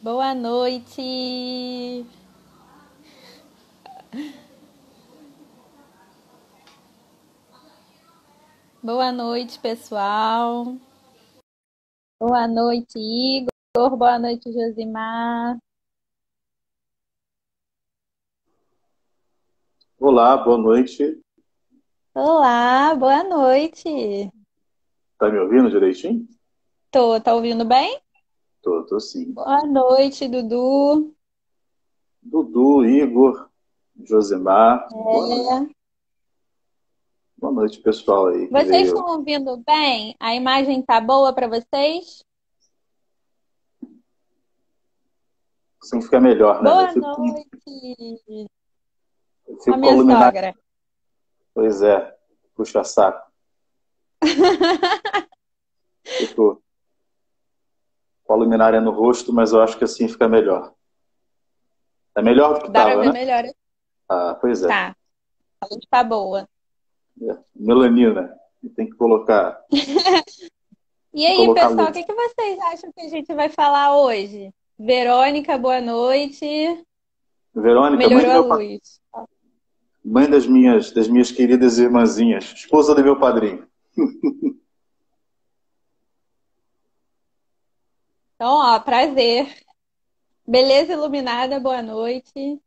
Boa noite! Boa noite, pessoal. Boa noite, Igor. Boa noite, Josimar. Olá, boa noite. Olá, boa noite. Tá me ouvindo direitinho? Tá ouvindo bem? Tô sim. Boa noite, Dudu. Dudu, Igor, Josemar, boa noite. É. Boa noite, pessoal aí que Vocês veio. estão ouvindo bem? A imagem tá boa para vocês? Assim fica melhor, né? Boa noite, Eu a fico com a minha luminária. sogra. Pois é, puxa saco. Fico com a luminária no rosto, mas eu acho que assim fica melhor. É melhor do que Dá para tava, ver né? melhor? Ah, pois é. Tá, a luz tá boa. Melanina. Tem que colocar, E tem que aí, colocar pessoal, o luz. que que vocês acham que a gente vai falar hoje? Verônica, boa noite. Verônica, Melhorou a luz. mãe das minhas queridas irmãzinhas, esposa do meu padrinho. Então, ó, prazer. Beleza iluminada, boa noite.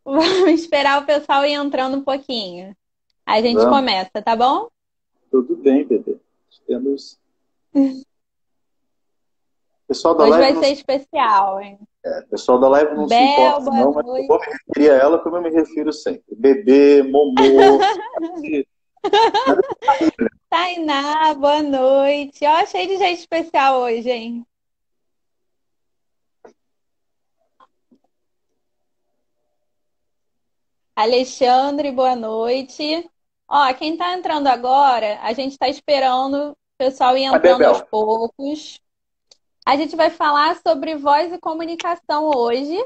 Vamos esperar o pessoal ir entrando um pouquinho. A gente Vamos, começa, tá bom? tudo bem, bebê. Temos. Pessoal da Hoje live vai não ser se, especial, hein? pessoal da live não se Bel, importa, boa não, mas eu noite. vou me referir a ela como eu me refiro sempre. Bebê, Momô. Nada de Tainá, boa noite. Ó, cheio de gente especial hoje, hein? Alexandre, boa noite. Ó, quem tá entrando agora, a gente tá esperando o pessoal ir a entrando aos Bebel. poucos. A gente vai falar sobre voz e comunicação hoje,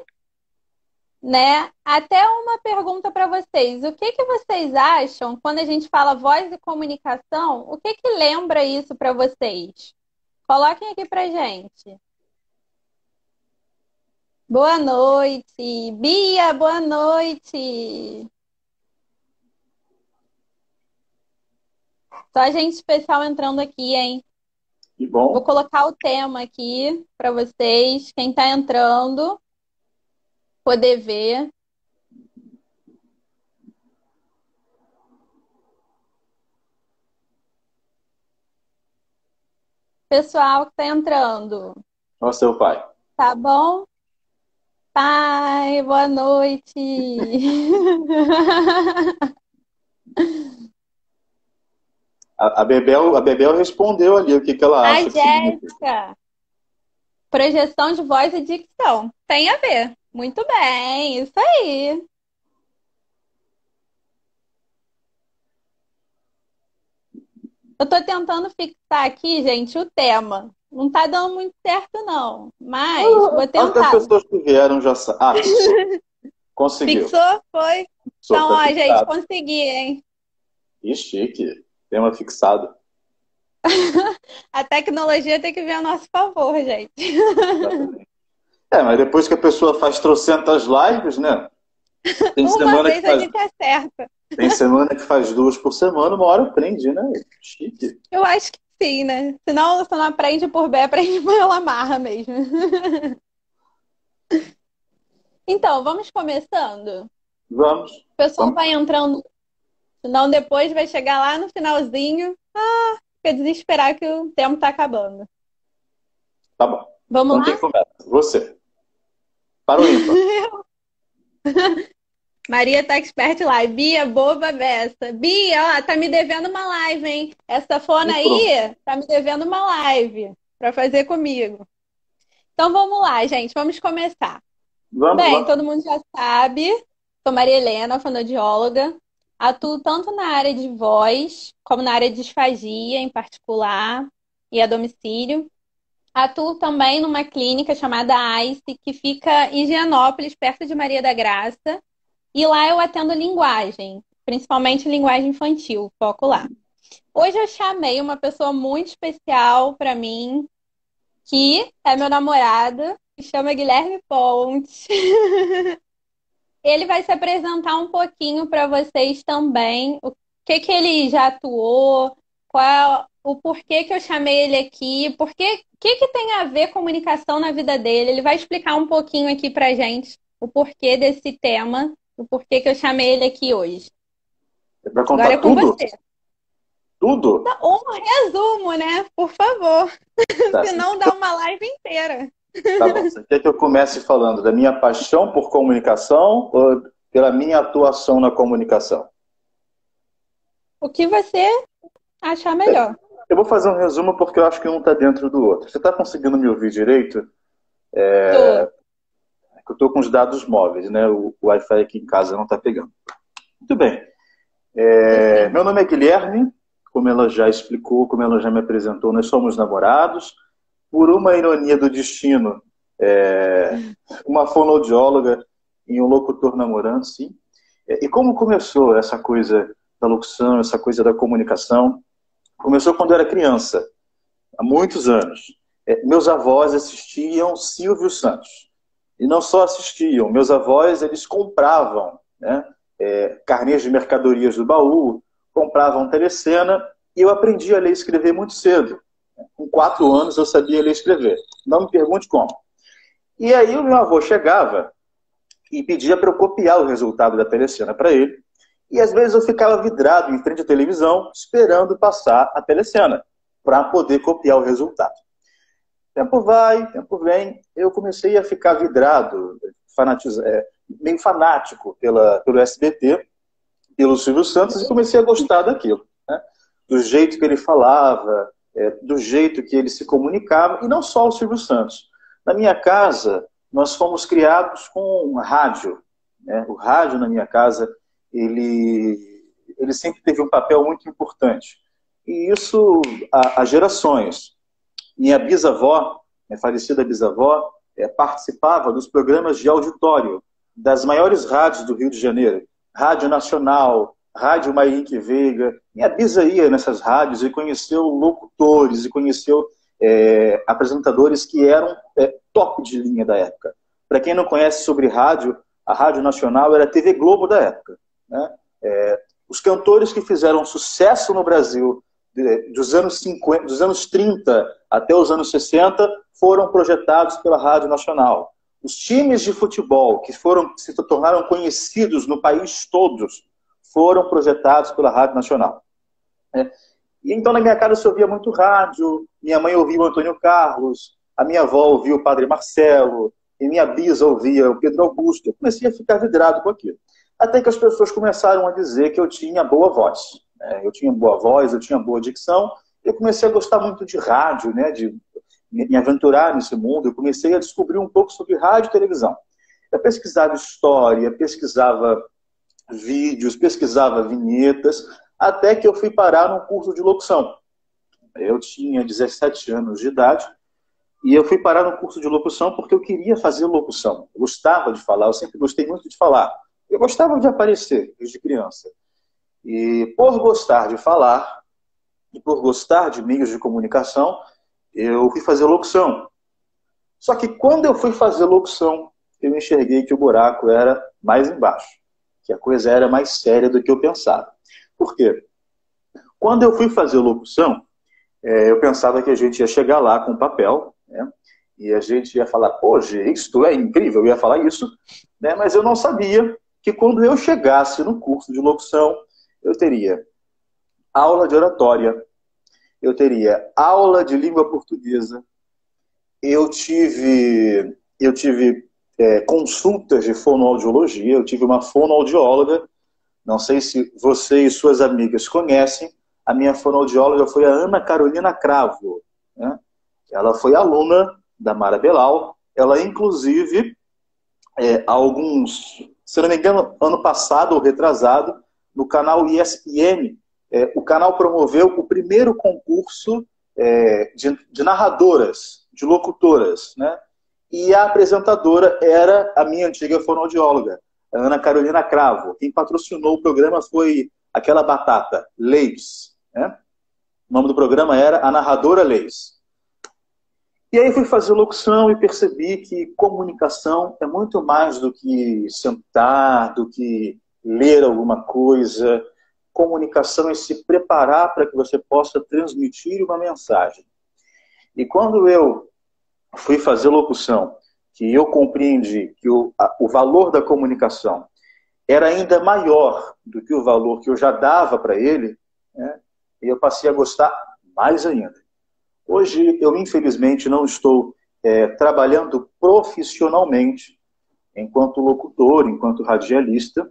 né? Até uma pergunta para vocês. O que que vocês acham quando a gente fala voz e comunicação? O que que lembra isso para vocês? Coloquem aqui pra gente. Boa noite. Bia, boa noite. Só gente especial entrando aqui, hein? Que Vou bom. colocar o tema aqui para vocês, quem está entrando, poder ver. Pessoal que está entrando, Ó, seu pai. tá bom? Pai, boa noite. A Bebel respondeu ali o que, que ela A acha que significa. Jéssica, projeção de voz e dicção. Tem a ver. Muito bem, isso aí. Eu tô tentando fixar aqui, gente, o tema. Não tá dando muito certo, não. Mas vou As tentar. pessoas que vieram já sabem. Ah, fixou. Conseguiu. Fixou? Foi? Fixou, Então, tá ó, gente, fixado. consegui, hein? Que chique. Tema fixado. A tecnologia tem que vir a nosso favor, gente. Exatamente. É, mas depois que a pessoa faz trocentas lives, né? Tem Uma semana que vez a faz gente acerta. Tem semana que faz duas por semana, uma hora aprende, né? Chique. Eu acho que sim, né? Senão você não aprende por bem, aprende por ela amarra mesmo. Então, vamos começando. O Vamos, pessoal vamos. vai entrando, senão depois vai chegar lá no finalzinho. Ah, fica desesperar que o tempo tá acabando. Tá bom. Vamos Então quem lá? começa? Você. Para o ímpar. Maria tá expert live. Bia, boba beça. Bia, ó, tá me devendo uma live, hein? Essa fona E pronto. aí tá me devendo uma live pra fazer comigo. Então vamos lá, gente, vamos começar. Vamos Bem, lá. todo mundo já sabe, sou Maria Helena, fonoaudióloga. Atuo tanto na área de voz, como na área de disfagia em particular e a domicílio. Atuo também numa clínica chamada ICE, que fica em Higienópolis, perto de Maria da Graça. E lá eu atendo linguagem, principalmente linguagem infantil, foco lá. Hoje eu chamei uma pessoa muito especial para mim, que é meu namorado. chama Guilherme Pontes. Ele vai se apresentar um pouquinho para vocês também, o que ele já atuou, o porquê que eu chamei ele aqui, que tem a ver comunicação na vida dele. Ele vai explicar um pouquinho aqui pra gente o porquê desse tema, o porquê que eu chamei ele aqui hoje. Vai Agora contar é com tudo? você. Tudo? Um resumo, né? Por favor. Tá, Senão dá uma live inteira. tá bom. Você quer que eu comece falando da minha paixão por comunicação ou pela minha atuação na comunicação? O que você achar melhor. Eu vou fazer um resumo porque eu acho que um está dentro do outro. Você está conseguindo me ouvir direito? Tô. Eu estou com os dados móveis, né? O Wi-Fi aqui em casa não está pegando. Muito bem. Meu nome é Guilherme, como ela já explicou, como ela já me apresentou, nós somos namorados. Por uma ironia do destino, uma fonoaudióloga e um locutor namorando, sim. E como começou essa coisa da locução, essa coisa da comunicação? Começou quando eu era criança, há muitos anos. Meus avós assistiam Silvio Santos. E não só assistiam, meus avós, eles compravam, né, carnês de mercadorias do baú, compravam telecena, e eu aprendi a ler e escrever muito cedo. Com 4 anos eu sabia ler e escrever. Não me pergunte como. E aí o meu avô chegava e pedia para eu copiar o resultado da telecena para ele. E às vezes eu ficava vidrado em frente à televisão, esperando passar a telecena, para poder copiar o resultado. Tempo vai, tempo vem, eu comecei a ficar vidrado, meio fanático pelo SBT, pelo Silvio Santos, e comecei a gostar daquilo, né? Do jeito que ele falava, do jeito que ele se comunicava, e não só o Silvio Santos. Na minha casa, nós fomos criados com rádio, né? O rádio na minha casa, ele sempre teve um papel muito importante. E isso há gerações. Minha bisavó, minha falecida bisavó, participava dos programas de auditório das maiores rádios do Rio de Janeiro. Rádio Nacional, Rádio Mairink Veiga. Minha bisa ia nessas rádios e conheceu locutores, e conheceu apresentadores que eram top de linha da época. Para quem não conhece sobre rádio, a Rádio Nacional era a TV Globo da época, né? Os cantores que fizeram sucesso no Brasil dos anos 50, dos anos 30 até os anos 60 foram projetados pela Rádio Nacional. Os times de futebol que se tornaram conhecidos no país todos foram projetados pela Rádio Nacional. E então na minha casa se ouvia muito rádio, minha mãe ouvia o Antônio Carlos, a minha avó ouvia o Padre Marcelo, e minha bisa ouvia o Pedro Augusto. Eu comecei a ficar vidrado com aquilo. Até que as pessoas começaram a dizer que eu tinha boa voz. Eu tinha boa voz, eu tinha boa dicção. Eu comecei a gostar muito de rádio, né, de me aventurar nesse mundo. Eu comecei a descobrir um pouco sobre rádio e televisão. Eu pesquisava história, pesquisava vídeos, pesquisava vinhetas, até que eu fui parar num curso de locução. Eu tinha 17 anos de idade e eu fui parar no curso de locução porque eu queria fazer locução. Eu gostava de falar, eu sempre gostei muito de falar. Eu gostava de aparecer desde criança. E por gostar de falar, e por gostar de meios de comunicação, eu fui fazer locução. Só que quando eu fui fazer locução, eu enxerguei que o buraco era mais embaixo, que a coisa era mais séria do que eu pensava. Por quê? Quando eu fui fazer locução, eu pensava que a gente ia chegar lá com papel, né? E a gente ia falar, pô, isto é incrível, eu ia falar isso, né? Mas eu não sabia que quando eu chegasse no curso de locução, eu teria aula de oratória, eu teria aula de língua portuguesa, eu tive consultas de fonoaudiologia, eu tive uma fonoaudióloga, não sei se você e suas amigas conhecem, a minha fonoaudióloga foi a Ana Carolina Cravo, né? Ela foi aluna da Mara Belal, ela inclusive, se não me engano, ano passado ou retrasado, no canal ESPN, o canal promoveu o primeiro concurso de narradoras, de locutoras, né? E a apresentadora era a minha antiga fonoaudióloga, a Ana Carolina Cravo. Quem patrocinou o programa foi aquela batata, Leis, né? O nome do programa era A Narradora Leis. E aí fui fazer locução e percebi que comunicação é muito mais do que sentar, do que ler alguma coisa. Comunicação é se preparar para que você possa transmitir uma mensagem. E quando eu fui fazer locução, que eu compreendi que o valor da comunicação era ainda maior do que o valor que eu já dava para ele, né, eu passei a gostar mais ainda. Hoje, eu infelizmente não estou trabalhando profissionalmente enquanto locutor, enquanto radialista,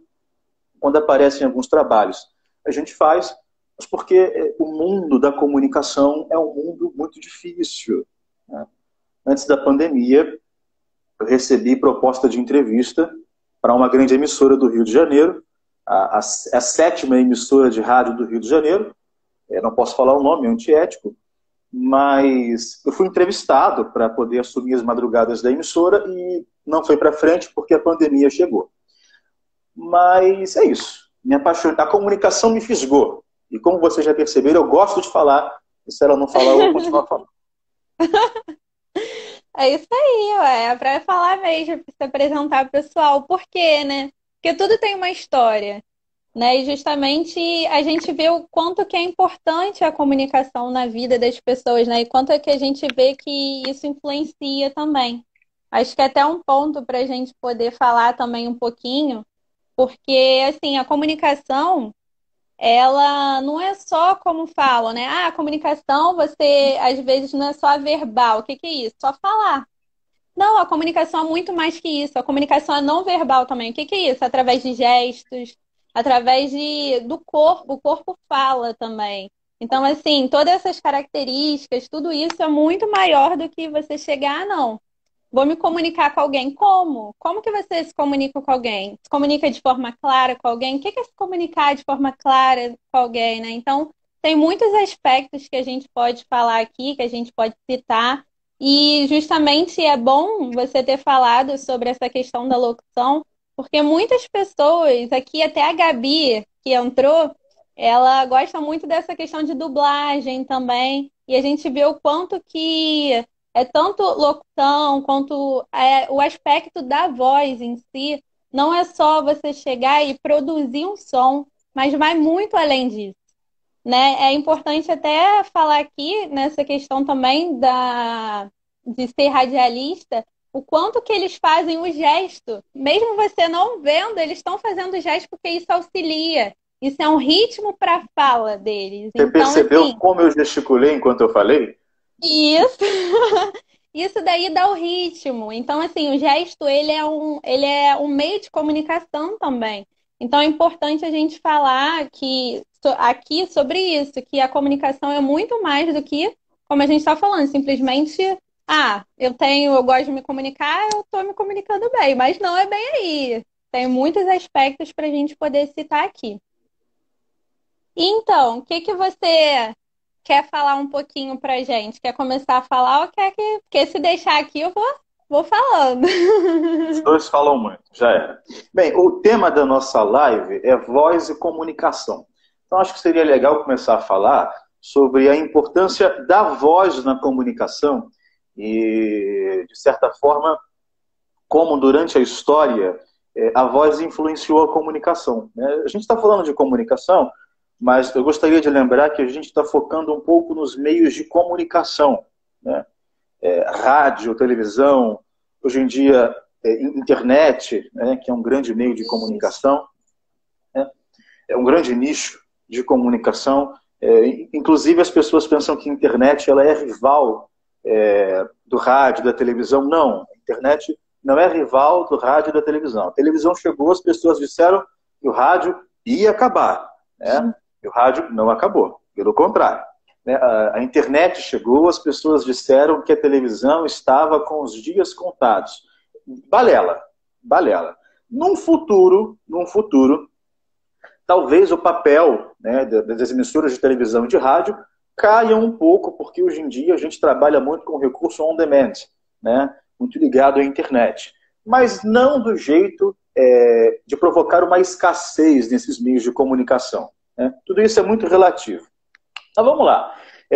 quando aparecem alguns trabalhos. A gente faz, mas porque o mundo da comunicação é um mundo muito difícil, né? Antes da pandemia, eu recebi proposta de entrevista para uma grande emissora do Rio de Janeiro, a 7ª emissora de rádio do Rio de Janeiro. Não posso falar o nome, é antiético, mas eu fui entrevistado para poder assumir as madrugadas da emissora e não foi para frente porque a pandemia chegou. Mas é isso. A comunicação me fisgou. E como vocês já perceberam, eu gosto de falar. E se ela não falar, eu vou continuar falando. É isso aí, ué. É pra falar mesmo, pra se apresentar pro pessoal. Por quê, né? Porque tudo tem uma história, né? E justamente a gente vê o quanto que é importante a comunicação na vida das pessoas, né? E quanto é que a gente vê que isso influencia também. Acho que é até um ponto para a gente poder falar também um pouquinho, porque, assim, a comunicação, ela não é só como falam, né? Ah, a comunicação, você, às vezes, não é só verbal. O que que é isso? Só falar. Não, a comunicação é muito mais que isso. A comunicação é não verbal também. O que que é isso? Através de gestos, através do corpo. O corpo fala também. Então, assim, todas essas características, tudo isso é muito maior do que você chegar, não. Vou me comunicar com alguém. Como? Como que você se comunica com alguém? Se comunica de forma clara com alguém? O que é se comunicar de forma clara com alguém, né? Então, tem muitos aspectos que a gente pode falar aqui, que a gente pode citar. E justamente é bom você ter falado sobre essa questão da locução, porque muitas pessoas, aqui até a Gabi, que entrou, ela gosta muito dessa questão de dublagem também. E a gente vê o quanto que é tanto locução quanto o aspecto da voz em si. Não é só você chegar e produzir um som, mas vai muito além disso, né? É importante até falar aqui nessa questão também de ser radialista, o quanto que eles fazem o gesto. Mesmo você não vendo, eles estão fazendo o gesto porque isso auxilia. Isso é um ritmo para a fala deles. Você Então, percebeu assim, como eu gesticulei enquanto eu falei? isso. Isso daí dá o ritmo. Então, assim, o gesto, ele é um meio de comunicação também. Então, é importante a gente falar aqui sobre isso, que a comunicação é muito mais do que, como a gente está falando, simplesmente, eu gosto de me comunicar, eu estou me comunicando bem, mas não é bem aí. Tem muitos aspectos para a gente poder citar aqui. Então, o que que você quer falar um pouquinho pra gente? Quer começar a falar ou quer que... Porque se deixar aqui, eu vou falando. Os dois falam muito, já era. Bem, o tema da nossa live é voz e comunicação. Então, acho que seria legal começar a falar sobre a importância da voz na comunicação e, de certa forma, como durante a história a voz influenciou a comunicação, né? A gente está falando de comunicação, mas eu gostaria de lembrar que a gente está focando um pouco nos meios de comunicação, né? Rádio, televisão, hoje em dia internet, né, que é um grande meio de comunicação, né? É um grande nicho de comunicação. Inclusive as pessoas pensam que a internet ela é rival do rádio, da televisão. Não, a internet não é rival do rádio e da televisão. A televisão chegou, as pessoas disseram que o rádio ia acabar, né? E o rádio não acabou, pelo contrário. A internet chegou, as pessoas disseram que a televisão estava com os dias contados. Balela, balela. Num futuro, talvez o papel, né, das emissoras de televisão e de rádio caia um pouco, porque hoje em dia a gente trabalha muito com recurso on demand, né, muito ligado à internet. Mas não do jeito de provocar uma escassez nesses meios de comunicação, né? Tudo isso é muito relativo. Então vamos lá.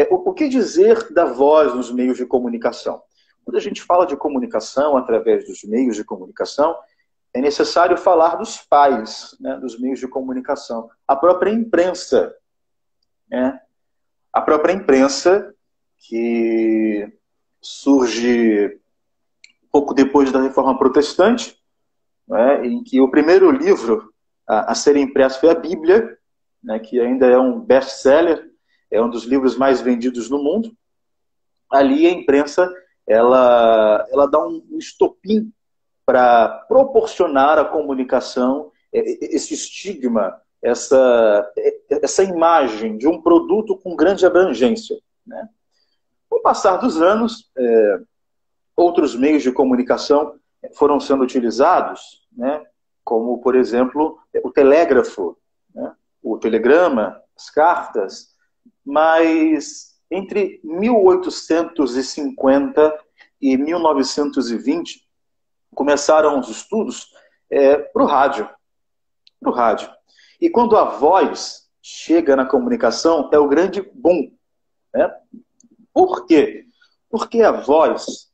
O que dizer da voz nos meios de comunicação? Quando a gente fala de comunicação através dos meios de comunicação, é necessário falar dos pais, né, dos meios de comunicação. A própria imprensa, né? A própria imprensa, que surge pouco depois da Reforma Protestante, né, em que o primeiro livro a ser impresso foi a Bíblia, né, que ainda é um best-seller, é um dos livros mais vendidos no mundo. Ali a imprensa ela dá um estopim para proporcionar à comunicação esse estigma, essa imagem de um produto com grande abrangência, né? Com o passar dos anos, outros meios de comunicação foram sendo utilizados, né? Como, por exemplo, o telégrafo, né? O telegrama, as cartas, mas entre 1850 e 1920 começaram os estudos para o rádio. E quando a voz chega na comunicação, é o grande boom, né? Por quê? Porque a voz,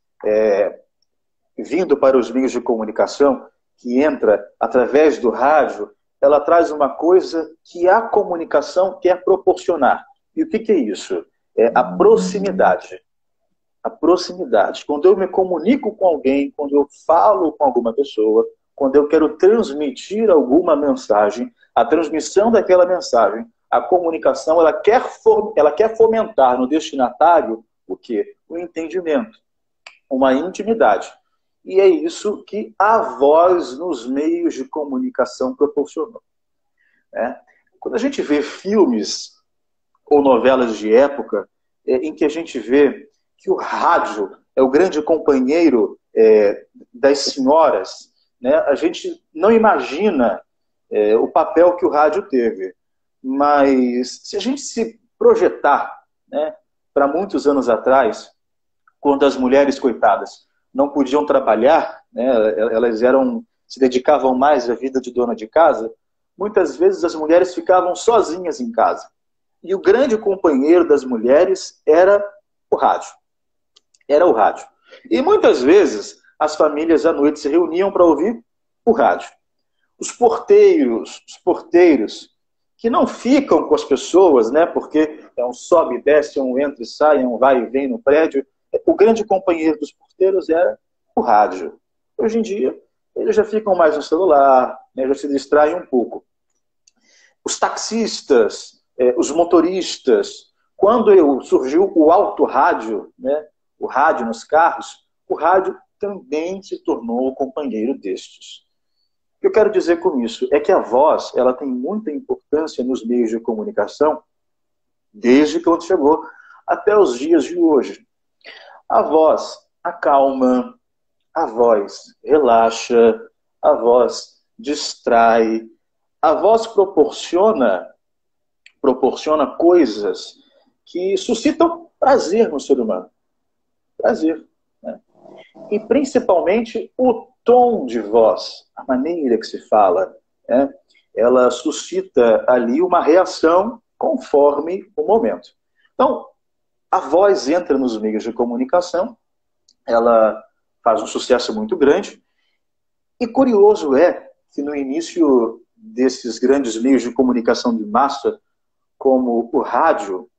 vindo para os meios de comunicação, que entra através do rádio, ela traz uma coisa que a comunicação quer proporcionar. E o que é isso? É a proximidade. A proximidade. Quando eu me comunico com alguém, quando eu falo com alguma pessoa, quando eu quero transmitir alguma mensagem, a transmissão daquela mensagem, a comunicação, ela quer fomentar no destinatário o quê? O entendimento, uma intimidade. E é isso que a voz nos meios de comunicação proporcionou, né? Quando a gente vê filmes ou novelas de época, em que a gente vê que o rádio é o grande companheiro das senhoras, né? A gente não imagina o papel que o rádio teve. Mas se a gente se projetar, né, para muitos anos atrás, quando as mulheres, coitadas, não podiam trabalhar, né, elas se dedicavam mais à vida de dona de casa, muitas vezes as mulheres ficavam sozinhas em casa. E o grande companheiro das mulheres era o rádio. Era o rádio. E muitas vezes as famílias à noite se reuniam para ouvir o rádio. Os porteiros, que não ficam com as pessoas, né, porque é um sobe e desce, é um entra e sai, é um vai e vem no prédio. O grande companheiro dos porteiros era o rádio. Hoje em dia, eles já ficam mais no celular, né, já se distraem um pouco. Os taxistas, os motoristas, quando surgiu o autorádio, né, o rádio nos carros, o rádio também se tornou o companheiro destes. O que eu quero dizer com isso é que a voz ela tem muita importância nos meios de comunicação desde quando chegou até os dias de hoje. A voz acalma, a voz relaxa, a voz distrai, a voz proporciona coisas que suscitam prazer no ser humano. Prazer, né? E principalmente o tom de voz, a maneira que se fala, né? Ela suscita ali uma reação conforme o momento. Então, a voz entra nos meios de comunicação, ela faz um sucesso muito grande, e curioso é que no início desses grandes meios de comunicação de massa, como o rádio,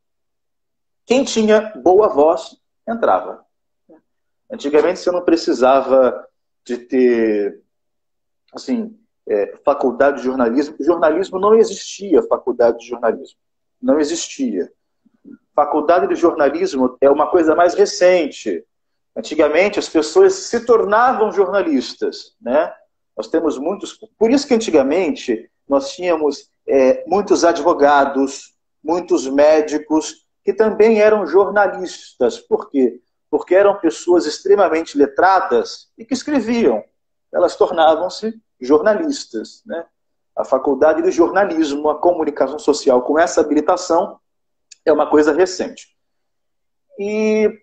quem tinha boa voz entrava. Antigamente você não precisava de ter assim, faculdade de jornalismo. Jornalismo não existia, faculdade de jornalismo. Não existia. Faculdade de jornalismo é uma coisa mais recente. Antigamente as pessoas se tornavam jornalistas, né? Nós temos muitos... Por isso que antigamente nós tínhamos muitos advogados, muitos médicos, que também eram jornalistas. Por quê? Porque eram pessoas extremamente letradas e que escreviam. Elas tornavam-se jornalistas, né? A faculdade de jornalismo, a comunicação social com essa habilitação é uma coisa recente. E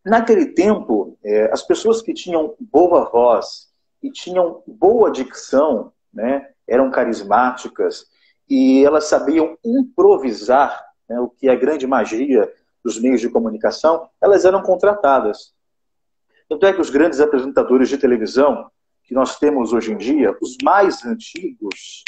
naquele tempo, as pessoas que tinham boa voz e tinham boa dicção, né, eram carismáticas e elas sabiam improvisar, né, o que é a grande magia dos meios de comunicação, elas eram contratadas. Tanto é que os grandes apresentadores de televisão que nós temos hoje em dia, os mais antigos,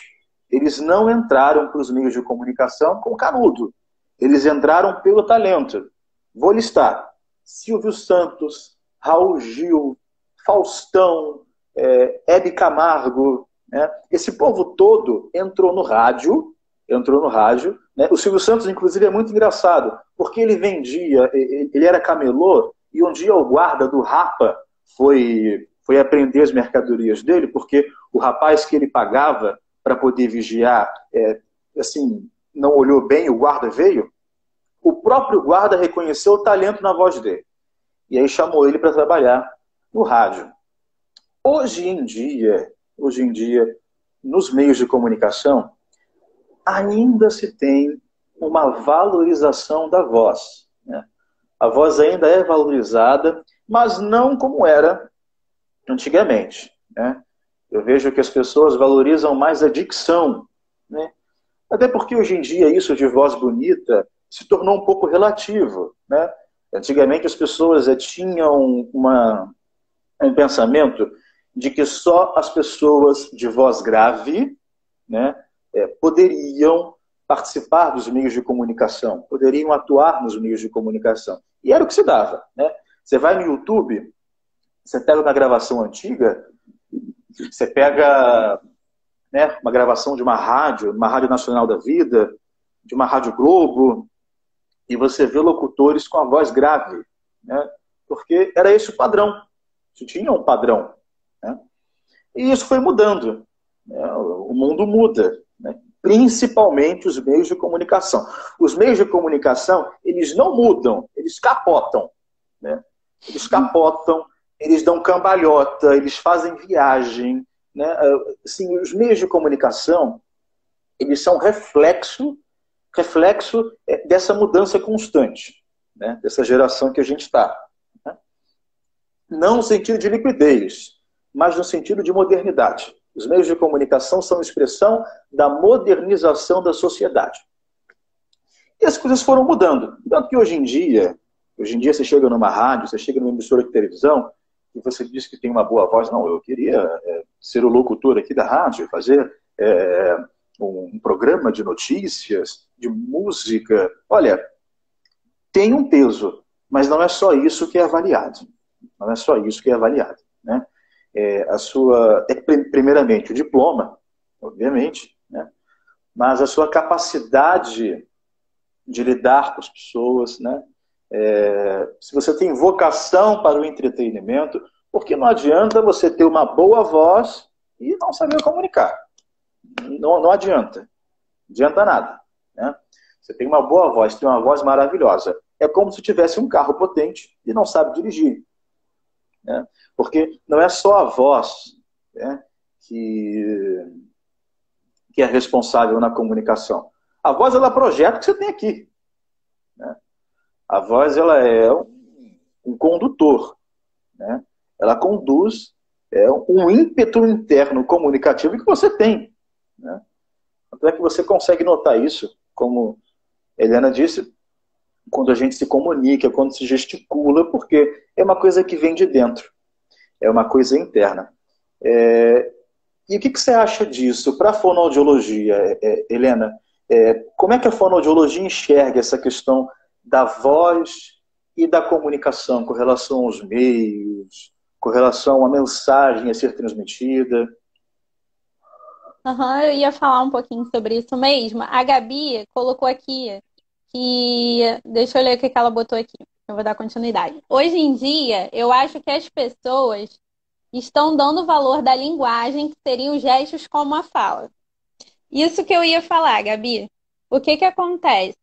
eles não entraram para os meios de comunicação com canudo. Eles entraram pelo talento. Vou listar: Silvio Santos, Raul Gil, Faustão, Hebe Camargo, né? Esse povo todo entrou no rádio, né? O Silvio Santos, inclusive, é muito engraçado, porque ele vendia, ele era camelô, e um dia o guarda do Rapa foi apreender as mercadorias dele, porque o rapaz que ele pagava para poder vigiar, assim, não olhou bem, o guarda veio, o próprio guarda reconheceu o talento na voz dele. E aí chamou ele para trabalhar no rádio. Hoje em dia, nos meios de comunicação, ainda se tem uma valorização da voz, né? A voz ainda é valorizada, mas não como era antigamente, né? Eu vejo que as pessoas valorizam mais a dicção, né? Até porque hoje em dia isso de voz bonita se tornou um pouco relativo, né? Antigamente as pessoas tinham um pensamento de que só as pessoas de voz grave, né, poderiam participar dos meios de comunicação, poderiam atuar nos meios de comunicação. E era o que se dava, né? Você vai no YouTube, você pega uma gravação antiga, você pega, né, uma gravação de uma Rádio Nacional da Vida, de uma Rádio Globo, e você vê locutores com a voz grave, né? Porque era esse o padrão. Você tinha um padrão, né? E isso foi mudando, né? O mundo muda, né? Principalmente os meios de comunicação. Os meios de comunicação, eles não mudam, eles capotam, né? Eles capotam, eles dão cambalhota, eles fazem viagem, né? Assim, os meios de comunicação, eles são reflexo dessa mudança constante, né? Dessa geração que a gente está, né? Não no sentido de liquidez, mas no sentido de modernidade. Os meios de comunicação são expressão da modernização da sociedade. E as coisas foram mudando. Tanto que hoje em dia você chega numa rádio, você chega numa emissora de televisão, e você diz que tem uma boa voz. Não, eu queria ser o locutor aqui da rádio, fazer um programa de notícias, de música. Olha, tem um peso, mas não é só isso que é avaliado. Não é só isso que é avaliado, né? Primeiramente, o diploma, obviamente, né? Mas a sua capacidade de lidar com as pessoas, né? Se você tem vocação para o entretenimento, porque não adianta você ter uma boa voz e não saber comunicar. Não adianta. Não adianta nada, né? Você tem uma boa voz, tem uma voz maravilhosa. É como se tivesse um carro potente e não sabe dirigir, né? Porque não é só a voz, né, que é responsável na comunicação. A voz, ela projeta o que você tem aqui, né? A voz, ela é um condutor, né? Ela conduz um ímpeto interno comunicativo que você tem, né? Até que você consegue notar isso, como Helena disse, quando a gente se comunica, quando se gesticula, porque é uma coisa que vem de dentro, é uma coisa interna. E o que você acha disso para a fonoaudiologia, Helena? Como é que a fonoaudiologia enxerga essa questão da voz e da comunicação com relação aos meios, com relação à mensagem a ser transmitida? Eu ia falar um pouquinho sobre isso mesmo. A Gabi colocou aqui que... Deixa eu ler o que ela botou aqui. Eu vou dar continuidade. Hoje em dia, eu acho que as pessoas estão dando valor da linguagem, que seriam gestos como a fala. Isso que eu ia falar, Gabi. O que acontece?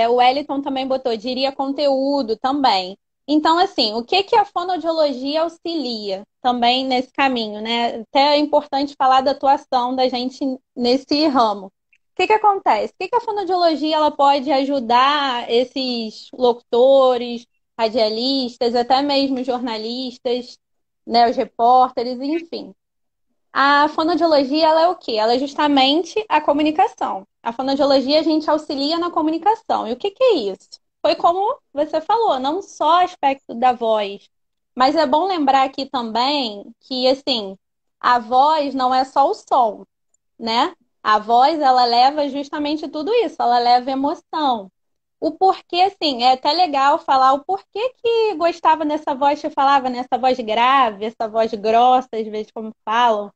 O Wellington também botou, diria conteúdo também. Então, assim, o que a fonoaudiologia auxilia também nesse caminho, né? Até é importante falar da atuação da gente nesse ramo. O que acontece? O que a fonoaudiologia ela pode ajudar esses locutores, radialistas, até mesmo jornalistas, né, os repórteres, enfim. A fonoaudiologia, ela é o quê? Ela é justamente a comunicação. A fonoaudiologia, a gente auxilia na comunicação. E o que é isso? Foi como você falou, não só o aspecto da voz, Mas é bom lembrar aqui também que, assim, a voz não é só o som, né? A voz, ela leva justamente tudo isso, ela leva emoção. O porquê, assim, é até legal falar o porquê que gostava dessa voz, que falava, nessa voz grave, essa voz grossa, às vezes, como falam.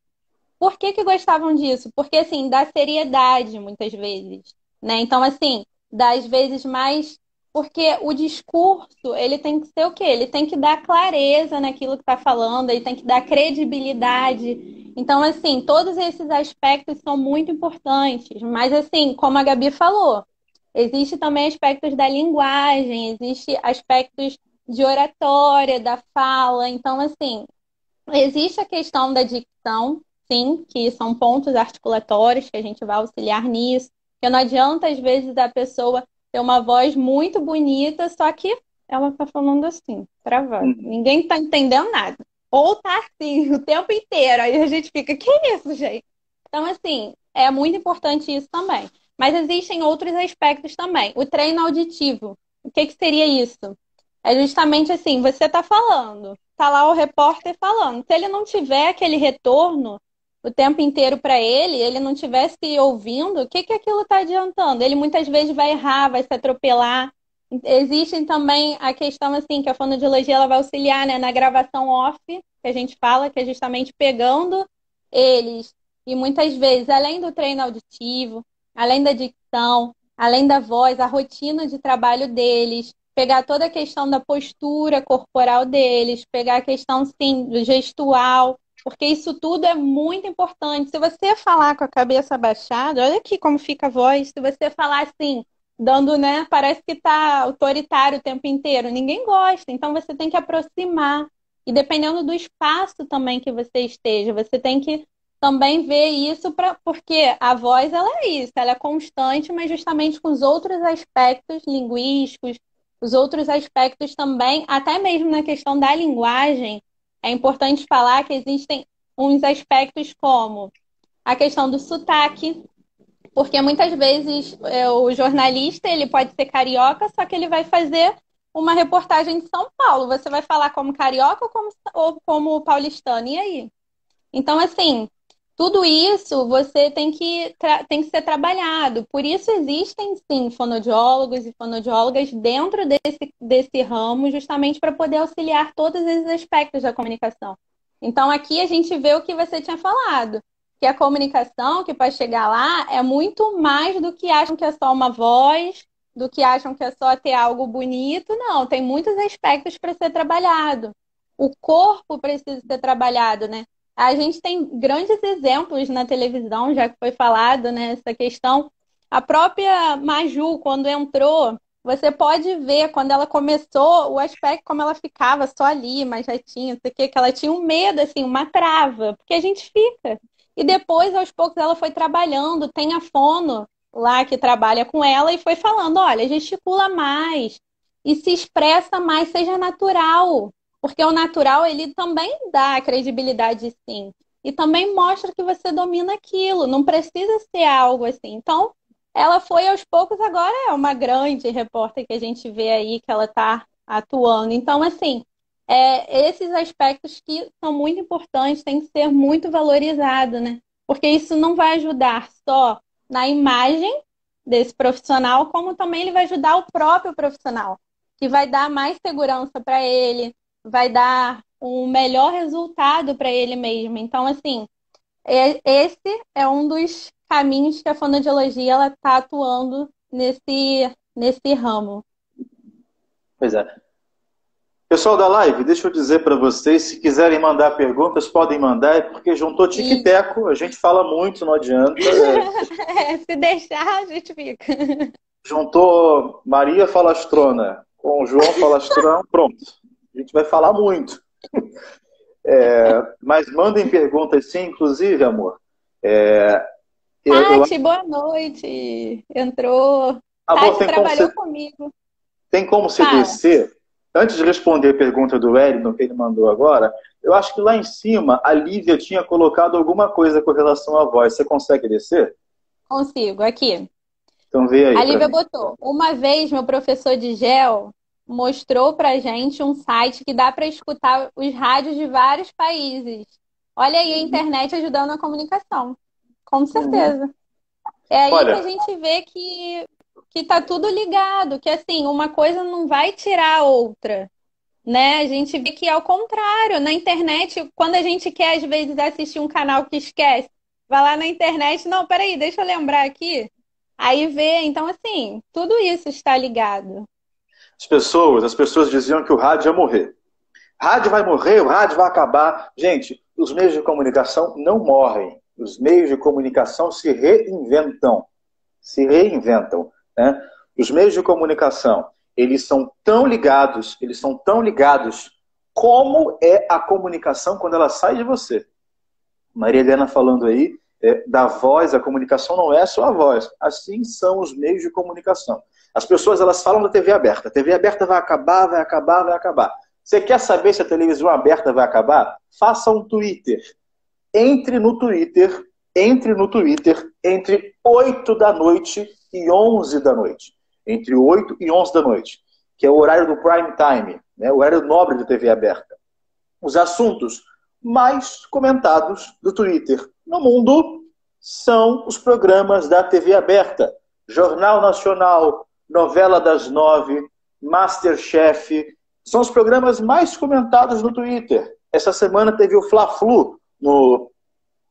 Por que que gostavam disso? Porque, assim, dá seriedade, muitas vezes, né? Então, assim, das vezes mais... Porque o discurso, ele tem que ser o quê? Ele tem que dar clareza naquilo que está falando, ele tem que dar credibilidade. Então, assim, todos esses aspectos são muito importantes. Mas, assim, como a Gabi falou, existe também aspectos da linguagem, existe aspectos de oratória, da fala. Então, assim, existe a questão da dicção, sim, que são pontos articulatórios que a gente vai auxiliar nisso. Porque não adianta, às vezes, a pessoa ter uma voz muito bonita, só que ela tá falando assim, travado. Uhum. Ninguém tá entendendo nada. Ou tá assim o tempo inteiro. Aí a gente fica, que isso, gente? Então, assim, é muito importante isso também. Mas existem outros aspectos também. O treino auditivo. O que que seria isso? É justamente assim, você está falando, tá lá o repórter falando. Se ele não tiver aquele retorno o tempo inteiro para ele, ele não estiver se ouvindo, o que que aquilo está adiantando? Ele muitas vezes vai errar, vai se atropelar. Existem também a questão assim, que a fonoaudiologia ela vai auxiliar, né, na gravação off, que a gente fala, que é justamente pegando eles. E muitas vezes, além do treino auditivo, além da dicção, além da voz, a rotina de trabalho deles, pegar toda a questão da postura corporal deles, pegar a questão, sim, do gestual, porque isso tudo é muito importante. Se você falar com a cabeça abaixada, olha aqui como fica a voz, se você falar assim, dando, né, parece que tá autoritário o tempo inteiro, ninguém gosta, então você tem que aproximar. E dependendo do espaço também que você esteja, você tem que também ver isso porque a voz ela é isso, ela é constante, mas justamente com os outros aspectos linguísticos, os outros aspectos também, até mesmo na questão da linguagem, é importante falar que existem uns aspectos como a questão do sotaque, porque muitas vezes o jornalista ele pode ser carioca, só que ele vai fazer uma reportagem de São Paulo. Você vai falar como carioca ou como paulistano? E aí? Então, assim, tudo isso você tem que ser trabalhado. Por isso existem, sim, fonoaudiólogos e fonoaudiólogas dentro desse ramo, justamente para poder auxiliar todos esses aspectos da comunicação. Então, aqui a gente vê o que você tinha falado, que a comunicação, que para chegar lá, é muito mais do que acham que é só uma voz, do que acham que é só ter algo bonito. Não, tem muitos aspectos para ser trabalhado. O corpo precisa ser trabalhado, né? A gente tem grandes exemplos na televisão, já que foi falado, né, essa questão. A própria Maju, quando entrou, você pode ver quando ela começou o aspecto como ela ficava só ali, mais retinha, não sei o quê, que ela tinha um medo, assim, uma trava, porque a gente fica. E depois, aos poucos, ela foi trabalhando, tem a fono lá que trabalha com ela e foi falando, olha, gesticula mais e se expressa mais, seja natural. Porque o natural, ele também dá credibilidade, sim. E também mostra que você domina aquilo. Não precisa ser algo assim. Então, ela foi aos poucos, agora é uma grande repórter que a gente vê aí que ela está atuando. Então, assim, esses aspectos que são muito importantes, têm que ser muito valorizados, né? Porque isso não vai ajudar só na imagem desse profissional, como também ele vai ajudar o próprio profissional, que vai dar mais segurança para ele, vai dar um melhor resultado para ele mesmo. Então, assim, esse é um dos caminhos que a fonoaudiologia ela está atuando nesse ramo. Pois é. Pessoal da live, deixa eu dizer para vocês, se quiserem mandar perguntas, podem mandar, é porque juntou tique e E teco, a gente fala muito, não adianta. se deixar, a gente fica. Juntou Maria Falastrona com João Falastrão, pronto. A gente vai falar muito. Mas mandem perguntas sim, inclusive, amor. É, Tati, boa noite. Entrou. amor, Tati trabalhou comigo. tem como se Fala. descer? Antes de responder a pergunta do Wellington, que ele mandou agora, eu acho que lá em cima a Lívia tinha colocado alguma coisa com relação à voz. Você consegue descer? Consigo, aqui. Então vê A aí para Lívia mim. botou. Uma vez, meu professor de gel mostrou pra gente um site que dá para escutar os rádios de vários países. Olha aí a internet ajudando a comunicação. Com Uhum. certeza. É aí que a Olha, gente vê que tá tudo ligado, que assim, uma coisa não vai tirar a outra, né? A gente vê que é o contrário. Na internet, quando a gente quer, às vezes, assistir um canal que esquece, vai lá na internet, não, peraí, deixa eu lembrar aqui. Aí vê, então assim, tudo isso está ligado. as pessoas diziam que o rádio ia morrer. Rádio vai morrer, o rádio vai acabar. Gente, os meios de comunicação não morrem. Os meios de comunicação se reinventam. Se reinventam, né? Os meios de comunicação, eles são tão ligados como é a comunicação quando ela sai de você. Maria Helena falando aí da voz, a comunicação não é só a voz, assim são os meios de comunicação. As pessoas elas falam da TV aberta. A TV aberta vai acabar, vai acabar, vai acabar. Você quer saber se a televisão aberta vai acabar? Faça um Twitter. Entre no Twitter, entre no Twitter, entre 8 da noite e 11 da noite. Entre 8 e 11 da noite, que é o horário do prime time, né? O horário nobre da TV aberta. Os assuntos mais comentados do Twitter no mundo são os programas da TV aberta. Jornal Nacional, Novela das 9, Masterchef, são os programas mais comentados no Twitter. Essa semana teve o Fla-Flu no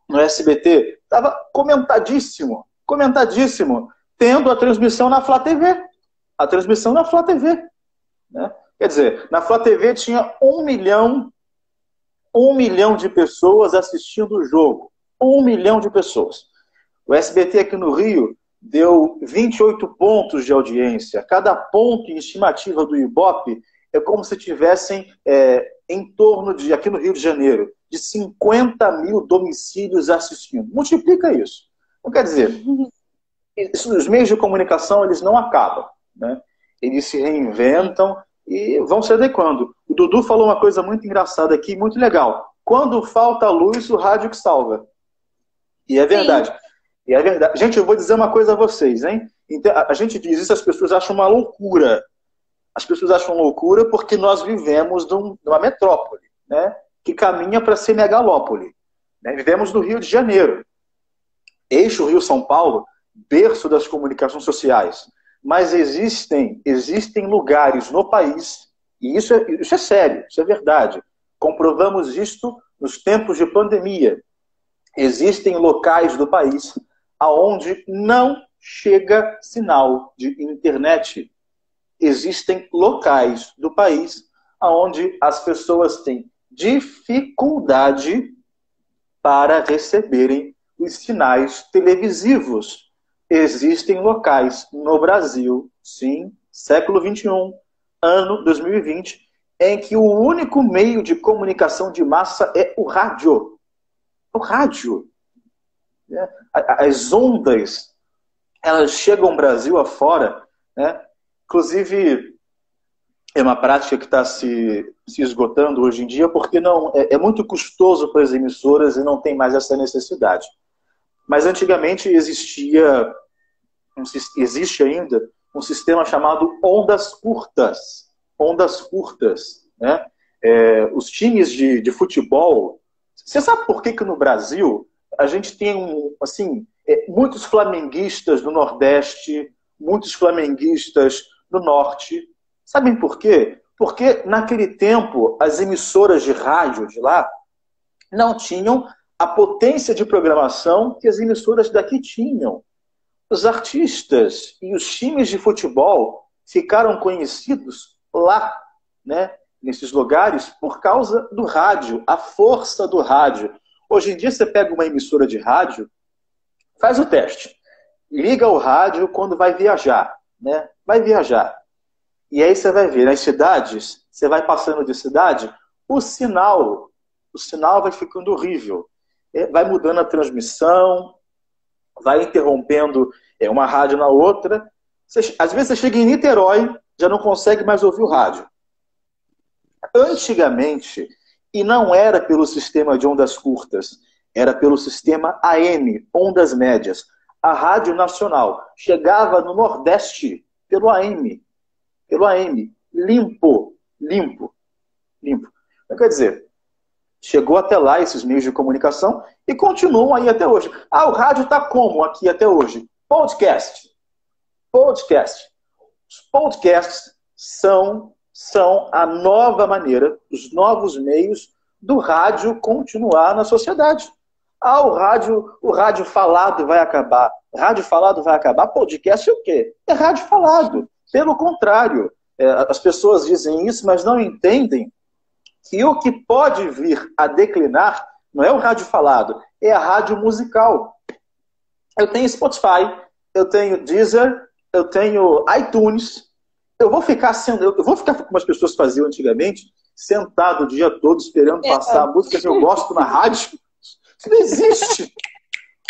SBT. Estava comentadíssimo, comentadíssimo, tendo a transmissão na Flá TV. A transmissão na Flá TV. Né? Quer dizer, na Flá TV tinha 1 milhão de pessoas assistindo o jogo. 1 milhão de pessoas. O SBT aqui no Rio deu 28 pontos de audiência. Cada ponto em estimativa do Ibope é como se tivessem em torno de, aqui no Rio de Janeiro, de 50 mil domicílios assistindo. Multiplica isso. Não quer dizer, os meios de comunicação eles não acabam. Né? Eles se reinventam e vão se adequando. O Dudu falou uma coisa muito engraçada aqui, muito legal. Quando falta luz, o rádio que salva. E é verdade. Sim. E é verdade. Gente, eu vou dizer uma coisa a vocês, hein? Então, a gente diz isso, as pessoas acham uma loucura. As pessoas acham loucura porque nós vivemos numa metrópole, né? Que caminha para ser megalópole. Né? Vivemos no Rio de Janeiro. Eixo Rio-São Paulo, berço das comunicações sociais. Mas existem lugares no país, e isso é sério, isso é verdade. Comprovamos isto nos tempos de pandemia. Existem locais do país aonde não chega sinal de internet. Existem locais do país onde as pessoas têm dificuldade para receberem os sinais televisivos. Existem locais no Brasil, sim, século XXI, ano 2020, em que o único meio de comunicação de massa é o rádio. O rádio. As ondas, elas chegam Brasil afora, né? Inclusive, é uma prática que está se esgotando hoje em dia, porque não é muito custoso para as emissoras e não tem mais essa necessidade. Mas antigamente existe ainda um sistema chamado ondas curtas. Ondas curtas. Né? Os times de futebol... Você sabe por que no Brasil a gente tem muitos flamenguistas no Nordeste, muitos flamenguistas no Norte? Sabem por quê? Porque naquele tempo as emissoras de rádio de lá não tinham a potência de programação que as emissoras daqui tinham. Os artistas e os times de futebol ficaram conhecidos lá, né, nesses lugares, por causa do rádio, a força do rádio. Hoje em dia você pega uma emissora de rádio, faz o teste, liga o rádio quando vai viajar, né? Vai viajar. E aí você vai ver, nas cidades, você vai passando de cidade, o sinal vai ficando horrível. Vai mudando a transmissão, vai interrompendo uma rádio na outra. Às vezes você chega em Niterói, já não consegue mais ouvir o rádio. Antigamente, e não era pelo sistema de ondas curtas, era pelo sistema AM, ondas médias. A Rádio Nacional chegava no Nordeste pelo AM. limpo, limpo, limpo. Quer dizer, chegou até lá esses meios de comunicação e continuam aí até hoje. Ah, o rádio está como aqui até hoje? Podcast. Podcast. Os podcasts são a nova maneira, os novos meios do rádio continuar na sociedade. Ah, o rádio falado vai acabar. Rádio falado vai acabar. Podcast é o quê? É rádio falado. Pelo contrário, as pessoas dizem isso, mas não entendem que o que pode vir a declinar não é o rádio falado, é a rádio musical. Eu tenho Spotify, eu tenho Deezer, eu tenho iTunes. Eu vou ficar como as pessoas faziam antigamente, sentado o dia todo esperando passar a música que eu gosto na rádio. Isso não existe.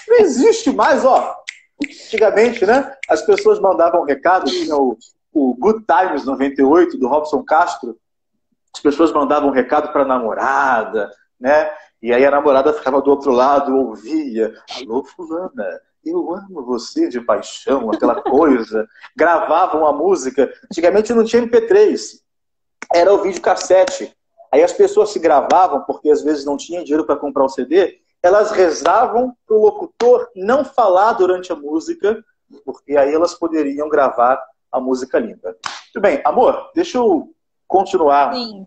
Não existe mais, ó. Antigamente, né? As pessoas mandavam um recado, tinha o Good Times 98 do Robson Castro. As pessoas mandavam um recado para a namorada, né? E aí a namorada ficava do outro lado, ouvia. Alô, fulana, eu amo você de paixão, aquela coisa. Gravavam a música. Antigamente não tinha MP3. Era o videocassete. Aí as pessoas se gravavam, porque às vezes não tinham dinheiro para comprar o CD, elas rezavam para o locutor não falar durante a música, porque aí elas poderiam gravar a música limpa. Tudo bem, amor, deixa eu continuar. Sim.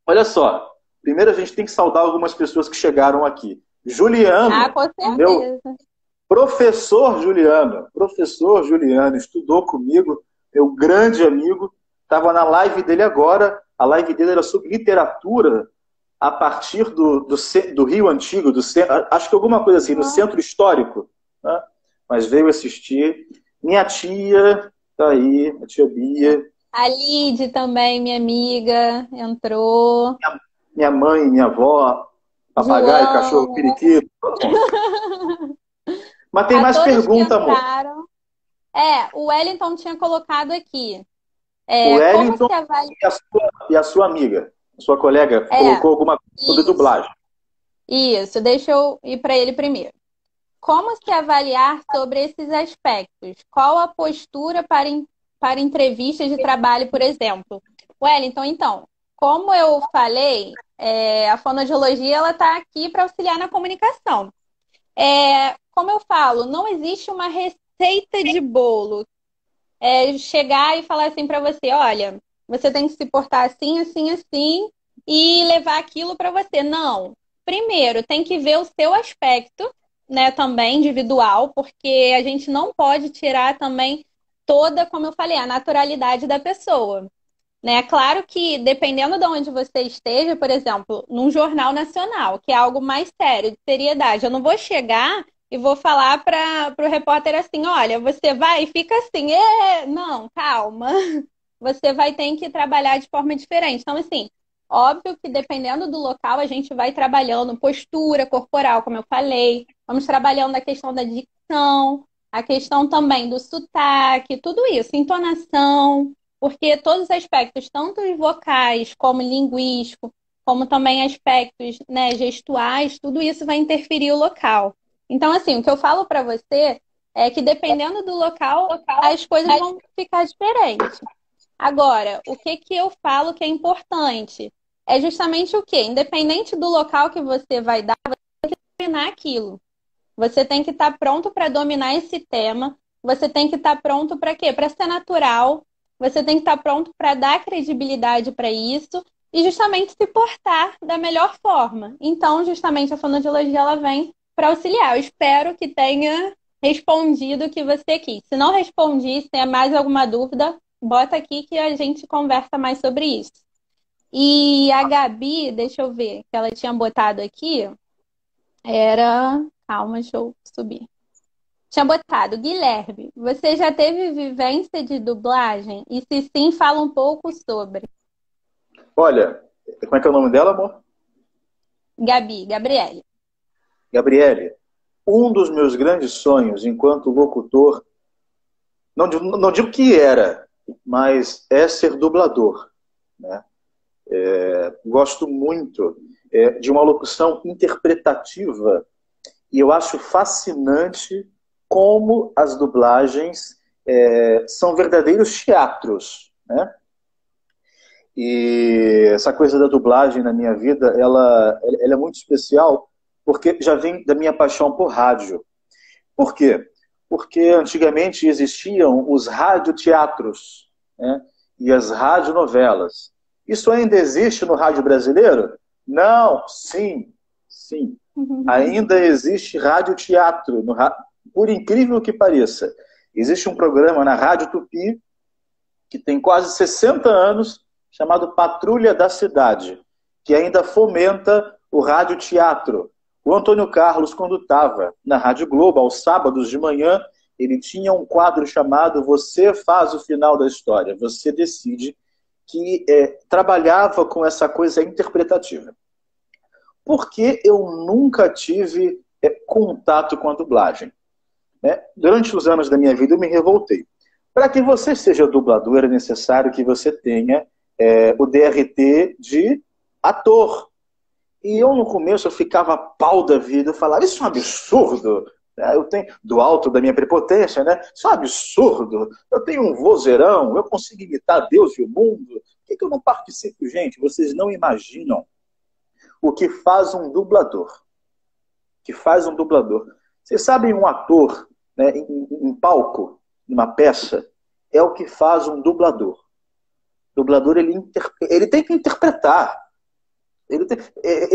Olha só, primeiro a gente tem que saudar algumas pessoas que chegaram aqui. Juliano, Com certeza. meu professor Juliano, estudou comigo, meu grande amigo, estava na live dele agora, a live dele era sobre literatura, a partir do Rio Antigo, acho que alguma coisa assim, no centro histórico, né? Mas veio assistir. Minha tia, tá aí, a tia Bia. A Lide também, minha amiga, entrou. Minha mãe, minha avó, papagaio, João. Cachorro, periquito. Mas tem mais pergunta, amor. O Wellington tinha colocado aqui. O Wellington e a sua amiga, a sua colega, colocou alguma coisa sobre dublagem. Isso, deixa eu ir para ele primeiro. Como se avaliar sobre esses aspectos? Qual a postura para entrevistas de trabalho, por exemplo? Wellington, então, como eu falei, a fonoaudiologia ela está aqui para auxiliar na comunicação. Como eu falo, não existe uma receita de bolo. Chegar e falar assim para você, olha, você tem que se portar assim, assim, assim e levar aquilo para você. Não. Primeiro, tem que ver o seu aspecto, né, também individual, porque a gente não pode tirar também toda, como eu falei, a naturalidade da pessoa. Né? Claro que, dependendo de onde você esteja, por exemplo, num jornal nacional, que é algo mais sério, de seriedade, eu não vou chegar e vou falar para o repórter assim, olha, você vai e fica assim, não, calma. Você vai ter que trabalhar de forma diferente. Então, assim, óbvio que dependendo do local, a gente vai trabalhando postura corporal, como eu falei, vamos trabalhando a questão da dicção, a questão também do sotaque, tudo isso, entonação, porque todos os aspectos, tanto os vocais como linguístico, como também aspectos, né, gestuais, tudo isso vai interferir o local. Então, assim, o que eu falo para você é que dependendo do local, as coisas vão ficar diferentes. Agora, o que eu falo que é importante é justamente o quê? Independente do local que você vai dar, você tem que dominar aquilo. Você tem que estar pronto para dominar esse tema. Você tem que estar pronto para quê? Para ser natural. Você tem que estar pronto para dar credibilidade para isso e justamente se portar da melhor forma. Então, justamente a fonoaudiologia ela vem para auxiliar. Eu espero que tenha respondido o que você quis. Se não respondi, se tem mais alguma dúvida, bota aqui que a gente conversa mais sobre isso. E a Gabi, deixa eu ver, que ela tinha botado aqui, calma, deixa eu subir. Tinha botado, Guilherme, você já teve vivência de dublagem? E se sim, fala um pouco sobre. Olha, como é que é o nome dela, amor? Gabriele. Gabriele, um dos meus grandes sonhos enquanto locutor, não digo que era, mas é ser dublador, né? Gosto muito de uma locução interpretativa e eu acho fascinante como as dublagens são verdadeiros teatros, né? E essa coisa da dublagem na minha vida, ela é muito especial, porque já vem da minha paixão por rádio. Por quê? Porque antigamente existiam os radioteatros, né? E as radionovelas. Isso ainda existe no rádio brasileiro? Não, sim, sim. Ainda existe radioteatro, por incrível que pareça. Existe um programa na Rádio Tupi, que tem quase 60 anos, chamado Patrulha da Cidade, que ainda fomenta o radioteatro. O Antônio Carlos, quando estava na Rádio Globo, aos sábados de manhã, ele tinha um quadro chamado Você Faz o Final da História, Você Decide, que trabalhava com essa coisa interpretativa. Porque eu nunca tive contato com a dublagem, né? Durante os anos da minha vida eu me revoltei. Para que você seja dublador é necessário que você tenha o DRT de ator. E eu no começo eu ficava pau da vida, eu falava, isso é um absurdo. Eu tenho, do alto da minha prepotência, né? Isso é um absurdo. Eu tenho um vozeirão, eu consigo imitar Deus e o mundo. Por que eu não participo? Gente, vocês não imaginam o que faz um dublador. O que faz um dublador. Vocês sabem, um ator, né, em palco, numa peça, é o que faz um dublador. O dublador, ele tem que interpretar. Ele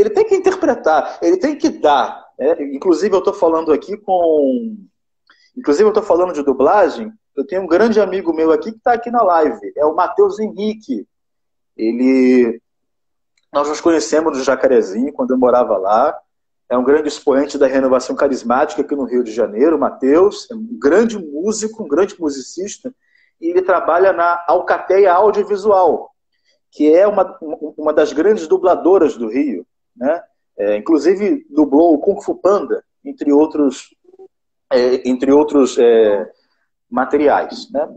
tem que interpretar, ele tem que dar. Inclusive, eu estou falando aqui com... Inclusive, eu estou falando de dublagem, eu tenho um grande amigo meu aqui que está aqui na live, é o Matheus Henrique. Nós nos conhecemos no Jacarezinho, quando eu morava lá. É um grande expoente da renovação carismática aqui no Rio de Janeiro, o Matheus. É um grande músico, um grande musicista. E ele trabalha na Alcateia Audiovisual, que é uma das grandes dubladoras do Rio, né? Inclusive dublou o Kung Fu Panda, entre outros materiais, né?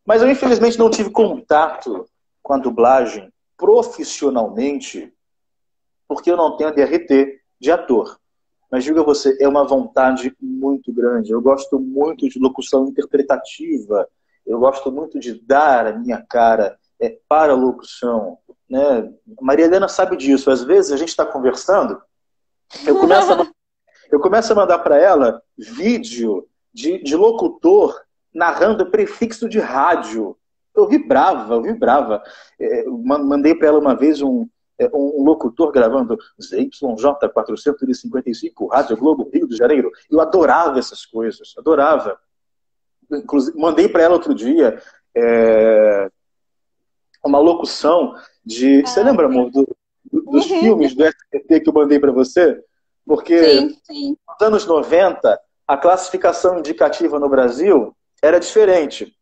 Mas eu infelizmente não tive contato com a dublagem profissionalmente, porque eu não tenho DRT de ator. Mas digo a você, é uma vontade muito grande. Eu gosto muito de locução interpretativa, eu gosto muito de dar a minha cara para a locução, né? Maria Helena sabe disso. Às vezes a gente está conversando, eu começo a mandar para ela vídeo de locutor narrando prefixo de rádio. Eu vibrava. Mandei para ela uma vez um locutor gravando ZYJ 455, Rádio Globo, Rio de Janeiro. Eu adorava essas coisas, adorava. Inclusive, mandei para ela outro dia uma locução de... Você lembra, amor, dos filmes do SBT que eu mandei para você? Porque sim. nos anos 90, a classificação indicativa no Brasil era diferente.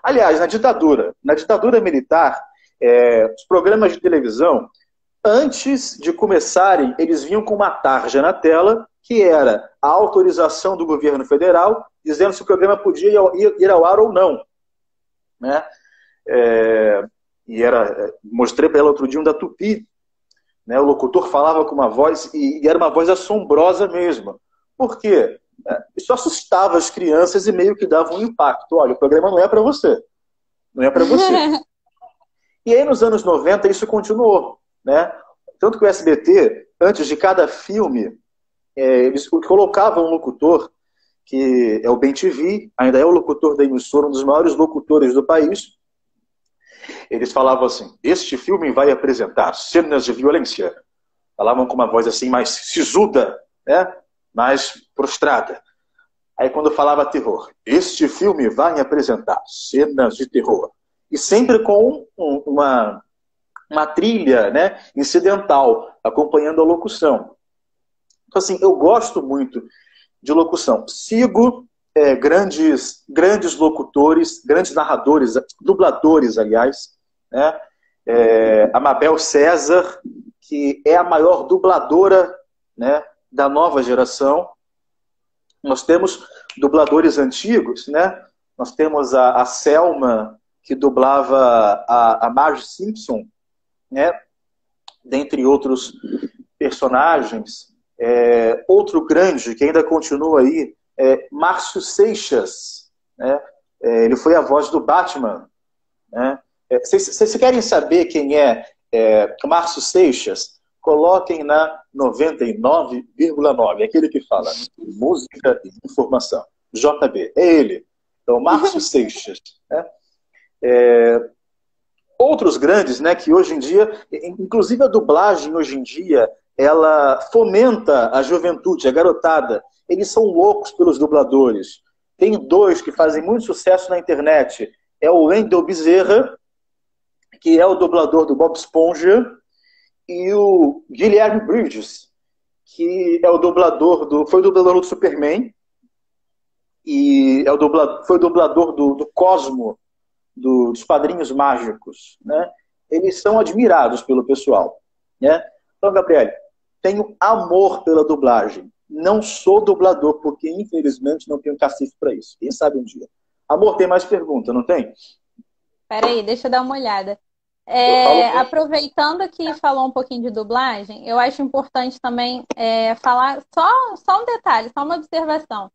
Aliás, na ditadura militar, os programas de televisão, antes de começarem, eles vinham com uma tarja na tela, que era a autorização do governo federal, dizendo se o programa podia ir ao ar ou não, né? Mostrei para ela outro dia um da Tupi, né? O locutor falava com uma voz, e era uma voz assombrosa mesmo. Por quê? Isso assustava as crianças e meio que dava um impacto. Olha, o programa não é para você. Não é para você. E aí, nos anos 90, isso continuou, né? Tanto que o SBT, antes de cada filme, eles colocavam um locutor, que é o BenTV, ainda é o locutor da emissora, um dos maiores locutores do país. Eles falavam assim, este filme vai apresentar cenas de violência. Falavam com uma voz assim mais sisuda, né? Mais prostrada. Aí quando falava terror, este filme vai apresentar cenas de terror. E sempre com uma trilha, né, incidental, acompanhando a locução. Então assim, eu gosto muito de locução. Sigo grandes locutores, grandes narradores, dubladores, aliás, né? A Mabel César, que é a maior dubladora, né, da nova geração. Nós temos dubladores antigos, né? Nós temos a Selma, que dublava a Marge Simpson, né? Dentre outros personagens. Outro grande, que ainda continua aí, Márcio Seixas, né? Ele foi a voz do Batman, né? Vocês querem saber quem é Márcio Seixas? Coloquem na 99,9, aquele que fala música e informação. JB, é ele. Então, Márcio Seixas. Né? Outros grandes, né, que hoje em dia, inclusive a dublagem hoje em dia, ela fomenta a juventude, a garotada. Eles são loucos pelos dubladores. Tem dois que fazem muito sucesso na internet. É o Wendel Bezerra, que é o dublador do Bob Esponja, e o Guilherme Bridges, que é o foi o dublador do Superman, e foi o dublador do Cosmo, dos Padrinhos Mágicos. Né? Eles são admirados pelo pessoal. Né? Então, Gabriel, tenho amor pela dublagem. Não sou dublador, porque infelizmente não tenho cacife para isso. Quem sabe um dia. Amor, tem mais pergunta, não tem? Peraí, deixa eu dar uma olhada. Aproveitando que falou um pouquinho de dublagem, eu acho importante também falar só um detalhe, só uma observação.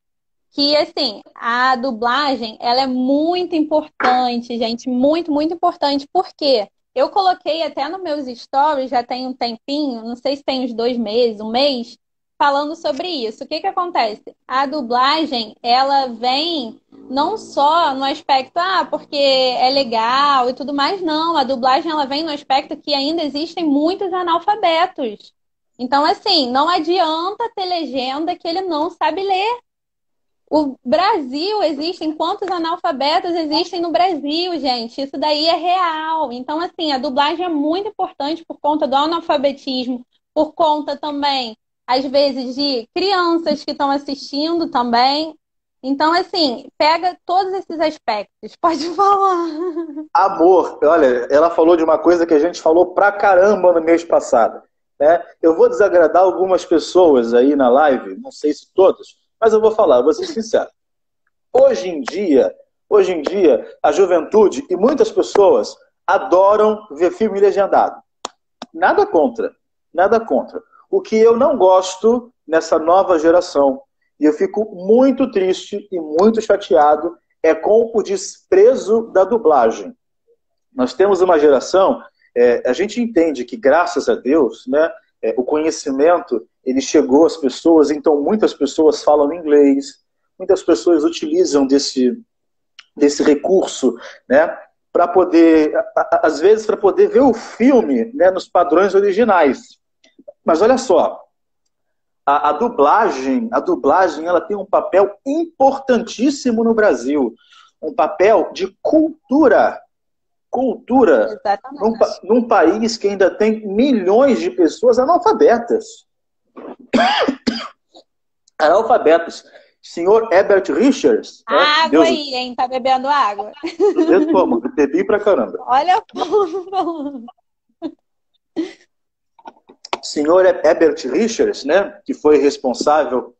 Que, assim, a dublagem, ela é muito importante, gente, muito, muito importante. Por quê? Eu coloquei até nos meus stories, já tem um tempinho, não sei se tem uns 2 meses, um mês, falando sobre isso. O que que acontece? A dublagem, ela vem não só no aspecto, porque é legal e tudo mais, não. A dublagem, ela vem no aspecto que ainda existem muitos analfabetos. Então, assim, não adianta ter legenda que ele não sabe ler. O Brasil, existem quantos analfabetos existem no Brasil, gente? Isso daí é real. Então, assim, a dublagem é muito importante por conta do analfabetismo, por conta também, às vezes, de crianças que estão assistindo também. Então, assim, pega todos esses aspectos. Pode falar. Amor, olha, ela falou de uma coisa que a gente falou pra caramba no mês passado. Né? Eu vou desagradar algumas pessoas aí na live, não sei se todas, mas eu vou falar, eu vou ser sincero. Hoje em dia, a juventude e muitas pessoas adoram ver filme legendado. Nada contra, nada contra. O que eu não gosto nessa nova geração, e eu fico muito triste e muito chateado, é com o desprezo da dublagem. Nós temos uma geração, a gente entende que, graças a Deus, né, o conhecimento ele chegou às pessoas, então muitas pessoas falam inglês, muitas pessoas utilizam desse recurso, né, para poder, às vezes, para poder ver o filme, né, nos padrões originais. Mas olha só, a dublagem ela tem um papel importantíssimo no Brasil, um papel de cultura num país que ainda tem milhões de pessoas analfabetas. Senhor Herbert Richards. Água Deus... aí, hein? Tá bebendo água? Eu tomo, bebi pra caramba. Olha o povo falando. Senhor Herbert Richards, né? Que foi responsável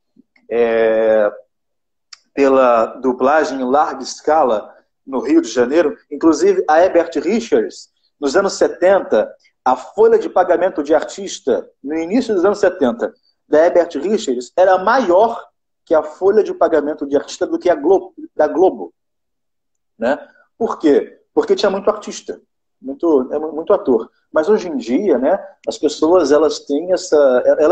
pela dublagem em larga escala no Rio de Janeiro. Inclusive, a Herbert Richards, nos anos 70, a folha de pagamento de artista, no início dos anos 70, da Herbert Richards, era maior que a folha de pagamento de artista do que da Globo. Né? Por quê? Porque tinha muito artista, muito ator. Mas hoje em dia, né, as pessoas elas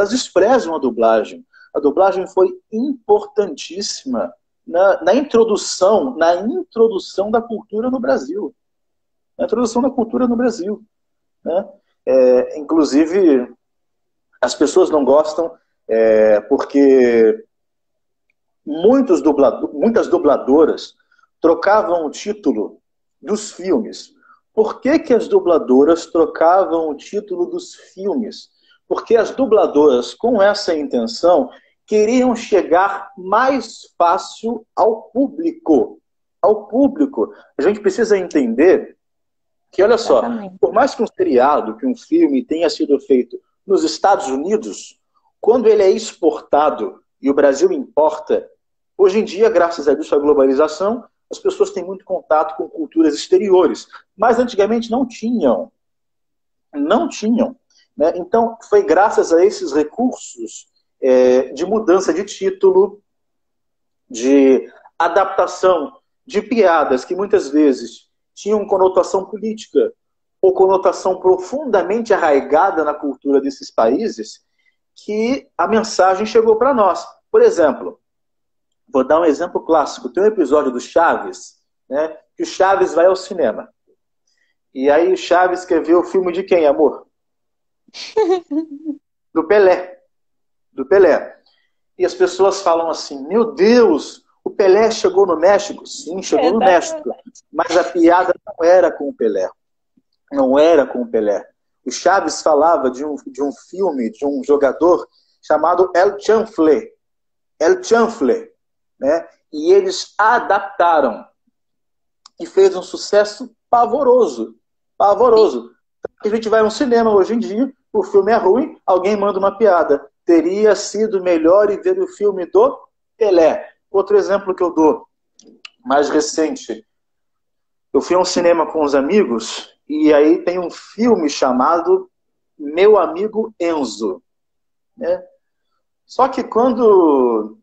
desprezam a dublagem. A dublagem foi importantíssima na introdução da cultura no Brasil. Na introdução da cultura no Brasil. Né? Inclusive, as pessoas não gostam porque muitas dubladoras trocavam o título dos filmes. Por que as dubladoras trocavam o título dos filmes? Porque as dubladoras, com essa intenção, queriam chegar mais fácil ao público. Ao público. A gente precisa entender que, olha só, por mais que um seriado, que um filme tenha sido feito nos Estados Unidos, quando ele é exportado e o Brasil importa, hoje em dia, graças a Deus, a globalização, as pessoas têm muito contato com culturas exteriores. Mas antigamente não tinham. Não tinham. Né? Então, foi graças a esses recursos de mudança de título, de adaptação de piadas que muitas vezes tinham conotação política ou conotação profundamente arraigada na cultura desses países, que a mensagem chegou para nós. Por exemplo, vou dar um exemplo clássico. Tem um episódio do Chaves, né, que o Chaves vai ao cinema. E aí o Chaves quer ver o filme de quem, amor? Do Pelé. Do Pelé. E as pessoas falam assim, meu Deus, o Pelé chegou no México? Sim, chegou no México. Mas a piada não era com o Pelé. Não era com o Pelé. O Chaves falava de um filme, de um jogador chamado El Chanfle. El Chanfle. Né? E eles adaptaram. E fez um sucesso pavoroso. Pavoroso. A gente vai no cinema hoje em dia, o filme é ruim, alguém manda uma piada. Teria sido melhor ir ver o filme do Pelé. Outro exemplo que eu dou, mais recente. Eu fui a um cinema com os amigos e aí tem um filme chamado Meu Amigo Enzo. Né? Só que quando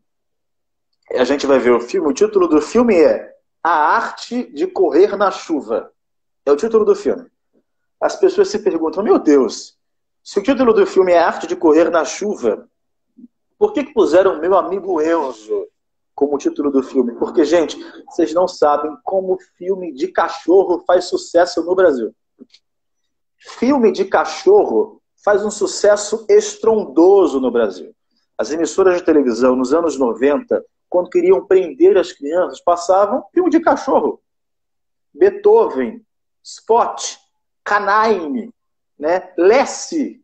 a gente vai ver o filme, o título do filme é A Arte de Correr na Chuva. É o título do filme. As pessoas se perguntam, meu Deus, se o título do filme é A Arte de Correr na Chuva, por que puseram Meu Amigo Enzo como título do filme? Porque, gente, vocês não sabem como filme de cachorro faz sucesso no Brasil. Filme de cachorro faz um sucesso estrondoso no Brasil. As emissoras de televisão, nos anos 90, quando queriam prender as crianças, passavam filme de cachorro. Beethoven, Spot, Canine, né? Lassie.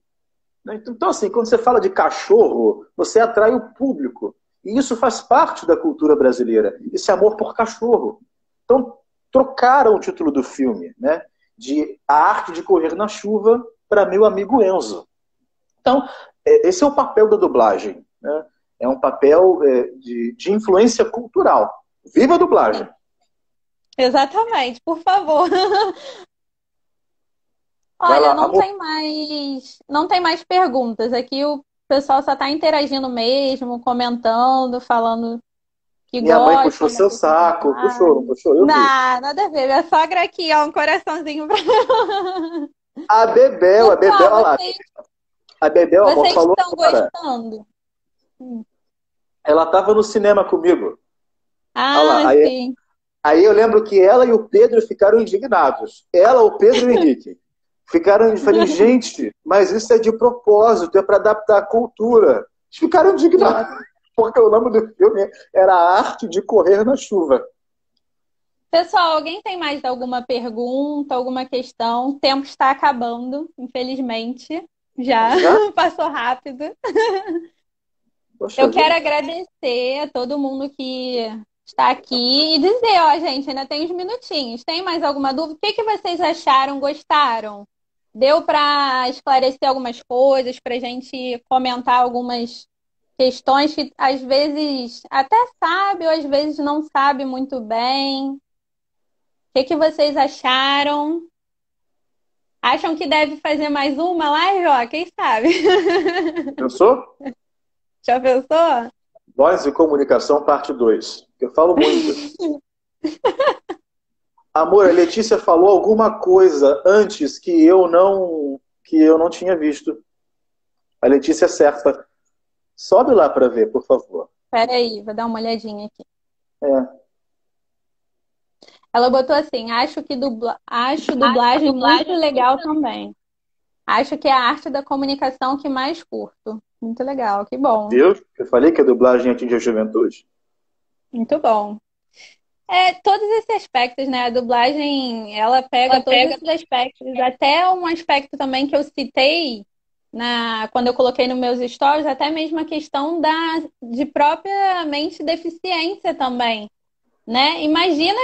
Então, assim, quando você fala de cachorro, você atrai o público. E isso faz parte da cultura brasileira, esse amor por cachorro. Então, trocaram o título do filme, né? De A Arte de Correr na Chuva para Meu Amigo Enzo. Então, esse é o papel da dublagem. Né? É um papel de influência cultural. Viva a dublagem! Exatamente, por favor. Olha, não tem mais perguntas. Aqui o pessoal só está interagindo mesmo, comentando, falando que Minha gosta. Mãe puxou seu saco. Puxou, não puxou? Eu vi. Nada a ver. Minha sogra aqui, ó, um coraçãozinho pra... A Bebel, olha lá. A Bebel, amor, Vocês falou estão agora. gostando? Ela estava no cinema comigo. Ah, lá, sim. Aí eu lembro que ela e o Pedro ficaram indignados. Ela, o Pedro e o Henrique. Eu falei, gente, mas isso é de propósito, é para adaptar a cultura. Eles ficaram indignados, porque o nome do filme era A Arte de Correr na Chuva. Pessoal, alguém tem mais alguma pergunta, alguma questão? O tempo está acabando, infelizmente. Já? Passou rápido. Poxa, eu quero agradecer a todo mundo que está aqui e dizer, ó, gente, ainda tem uns minutinhos. Tem mais alguma dúvida? O que vocês acharam? Gostaram? Deu para esclarecer algumas coisas, para a gente comentar algumas questões que às vezes até sabe ou às vezes não sabe muito bem. O que vocês acharam? Acham que deve fazer mais uma live? Ó, quem sabe? Pensou? Já pensou? Voz e Comunicação, parte 2. Eu falo muito. Amor, a Letícia falou alguma coisa antes que eu não tinha visto. A Letícia é certa. Sobe lá para ver, por favor. Espera aí, vou dar uma olhadinha aqui. Ela botou assim, acho dublagem muito legal também. Acho que é a arte da comunicação que mais curto. Muito legal, que bom. Viu? Eu falei que a dublagem atinge a juventude. Muito bom. Todos esses aspectos, né? A dublagem, ela pega todos esses aspectos. Até um aspecto também que eu citei quando eu coloquei nos meus stories, até mesmo a questão de propriamente deficiência também, né? Imagina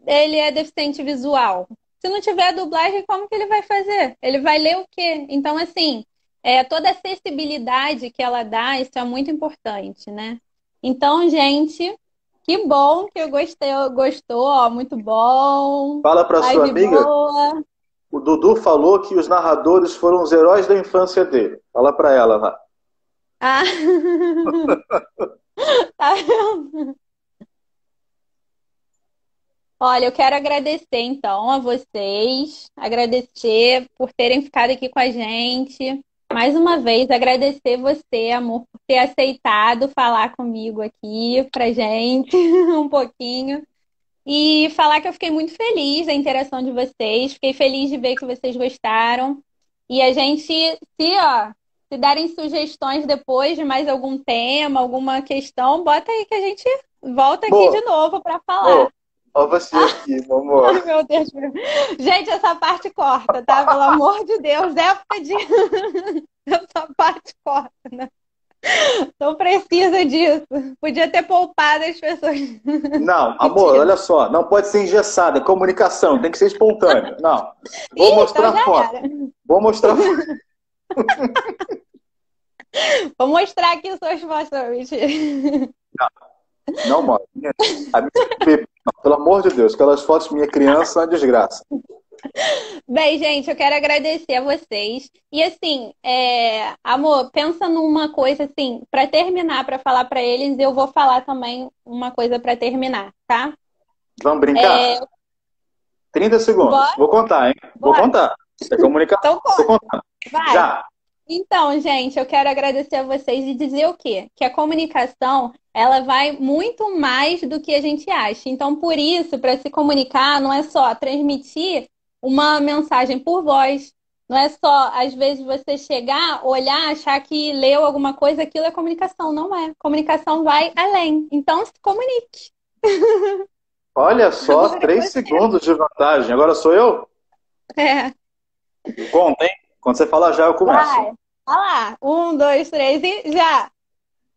ele é deficiente visual. Se não tiver dublagem, como que ele vai fazer? Ele vai ler o quê? Então, assim, toda a acessibilidade que ela dá, isso é muito importante, né? Então, gente, que bom que gostou, ó, muito bom. Fala para sua amiga. Boa. O Dudu falou que os narradores foram os heróis da infância dele. Fala para ela lá. Ah. Tá vendo? Olha, eu quero agradecer então a vocês, agradecer por terem ficado aqui com a gente. Mais uma vez, agradecer você, amor, por ter aceitado falar comigo aqui pra gente um pouquinho. E falar que eu fiquei muito feliz da interação de vocês, fiquei feliz de ver que vocês gostaram. E a gente, se darem sugestões depois de mais algum tema, alguma questão, bota aí que a gente volta aqui de Amor, novo para falar. amor, ó você aqui, meu amor. Ai, meu Deus. Gente, essa parte corta, tá? Pelo amor de Deus, época de. Essa parte corta, né? Não precisa disso. Podia ter poupado as pessoas. Não, amor, Mentira. olha só, não pode ser engessada, é comunicação, tem que ser espontâneo. Não, vou Ih, então mostrar já foto. era. Vou mostrar foto. Vou mostrar aqui os seus stories. Não, mostra. A minha bebê, não, pelo amor de Deus, aquelas fotos de minha criança são uma desgraça. Bem, gente, eu quero agradecer a vocês. E assim, amor, pensa numa coisa assim, para terminar, para falar para eles, eu vou falar também uma coisa para terminar, tá? Vamos brincar? É, 30 segundos. bora, Vou contar, hein? Vou bora. contar. É comunicação. Então, Vou conta, contar. vai. Já. Então, gente, eu quero agradecer a vocês e dizer o quê? Que a comunicação, ela vai muito mais do que a gente acha. Então, por isso, para se comunicar, não é só transmitir uma mensagem por voz, não é só, às vezes, você chegar, olhar, achar que leu alguma coisa, aquilo é comunicação. Não é. Comunicação vai além. Então, se comunique. Olha só, Agora é 3 você. segundos de vantagem. Agora sou eu? É. Conta, hein? Quando você falar já, eu começo. Vai. Olha lá. Um, dois, três e já.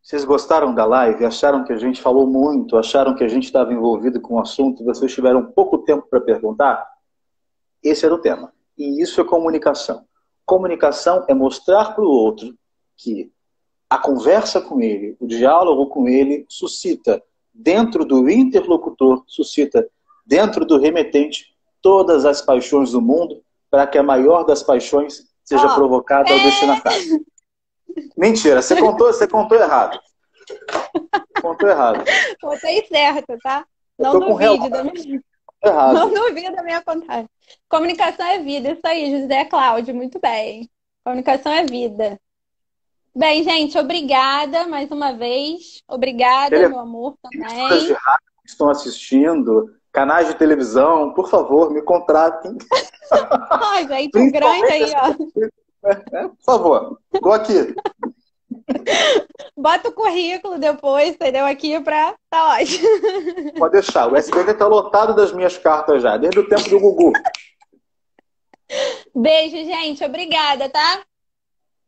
Vocês gostaram da live? Acharam que a gente falou muito? Acharam que a gente estava envolvido com o assunto e vocês tiveram pouco tempo para perguntar? Esse era o tema. E isso é comunicação. Comunicação é mostrar para o outro que a conversa com ele, o diálogo com ele, suscita dentro do interlocutor, suscita dentro do remetente todas as paixões do mundo, para que a maior das paixões seja Ó. provocada ao destinatário. Mentira, você contou errado. Contou errado. Botei certo, tá? Eu Não tô com duvide relógio da minha, não errado. duvide da minha contagem. Comunicação é vida, isso aí, José Cláudio, muito bem. Comunicação é vida. Bem, gente, obrigada mais uma vez. Obrigada, meu amor, Emissoras de também. rádio que estão assistindo, canais de televisão, por favor, me contratem. Ai, gente, um grande aí, Principalmente ó. por favor, estou aqui. Bota o currículo depois, entendeu? Aqui pra. Tá ótimo. Pode deixar. O SBT está lotado das minhas cartas já, desde o tempo do Gugu. Beijo, gente. Obrigada, tá?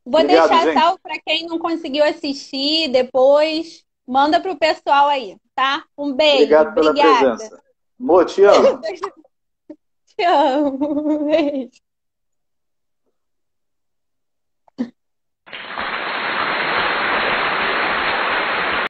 Vou Obrigado, deixar gente. salvo para quem não conseguiu assistir depois. Manda pro pessoal aí, tá? Um beijo. Obrigado pela Obrigada. presença. Amor, te amo. Te amo. Beijo.